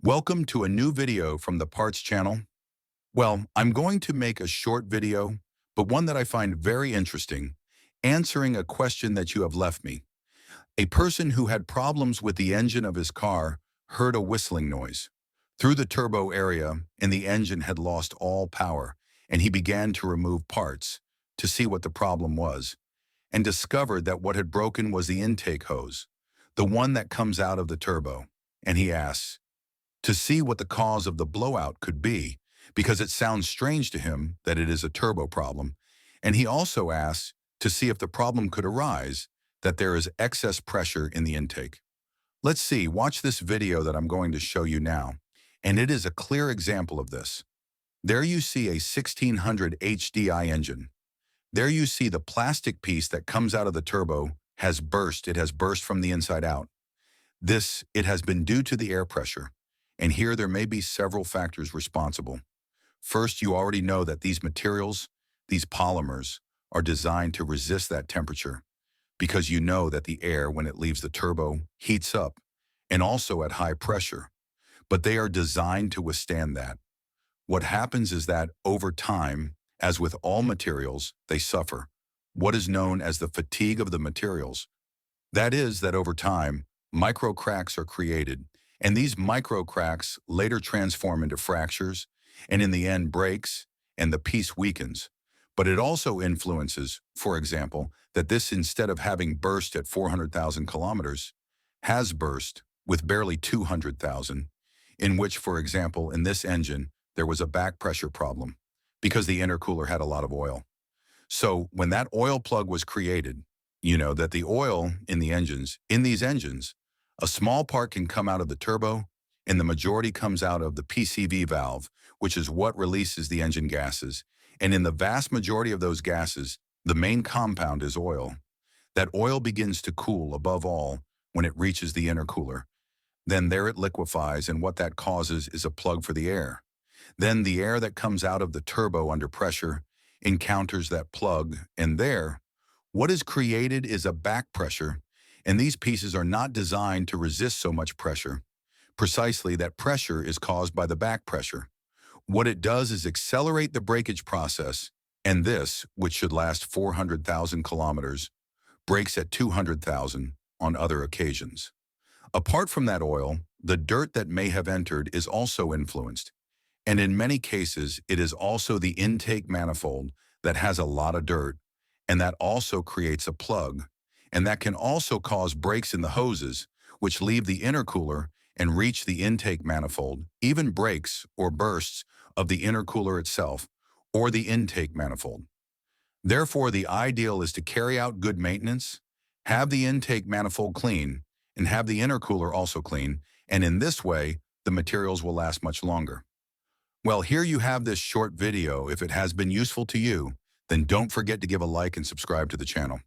Welcome to a new video from the Parts channel. Well, I'm going to make a short video, but one that I find very interesting, answering a question that you have left me. A person who had problems with the engine of his car heard a whistling noise through the turbo area, and the engine had lost all power, and he began to remove parts to see what the problem was, and discovered that what had broken was the intake hose, the one that comes out of the turbo. And he asks, to see what the cause of the blowout could be, because it sounds strange to him that it is a turbo problem. And he also asks to see if the problem could arise that there is excess pressure in the intake. Let's see, watch this video that I'm going to show you now, and it is a clear example of this. There you see a 1600 HDI engine. There you see the plastic piece that comes out of the turbo has burst. It has burst from the inside out. It has been due to the air pressure. And here there may be several factors responsible. First, you already know that these materials, these polymers, are designed to resist that temperature because you know that the air, when it leaves the turbo, heats up and also at high pressure. But they are designed to withstand that. What happens is that over time, as with all materials, they suffer what is known as the fatigue of the materials. That is that over time, micro cracks are created, and these micro cracks later transform into fractures, and in the end breaks, and the piece weakens. But it also influences, for example, that this, instead of having burst at 400,000 kilometers, has burst with barely 200,000, in which, for example, in this engine, there was a back pressure problem because the intercooler had a lot of oil. So when that oil plug was created, you know that the oil in these engines, a small part can come out of the turbo, and the majority comes out of the PCV valve, which is what releases the engine gases. And in the vast majority of those gases, the main compound is oil. That oil begins to cool, above all, when it reaches the intercooler. Then there it liquefies, and what that causes is a plug for the air. Then the air that comes out of the turbo under pressure encounters that plug, and there, what is created is a back pressure. And these pieces are not designed to resist so much pressure. Precisely, that pressure is caused by the back pressure. What it does is accelerate the breakage process, and this, which should last 400,000 kilometers, breaks at 200,000 on other occasions. Apart from that oil, the dirt that may have entered is also influenced. And in many cases, it is also the intake manifold that has a lot of dirt, and that also creates a plug. And that can also cause breaks in the hoses, which leave the intercooler and reach the intake manifold, even breaks or bursts of the intercooler itself or the intake manifold. Therefore, the ideal is to carry out good maintenance, have the intake manifold clean, and have the intercooler also clean, and in this way, the materials will last much longer. Well, here you have this short video. If it has been useful to you, then don't forget to give a like and subscribe to the channel.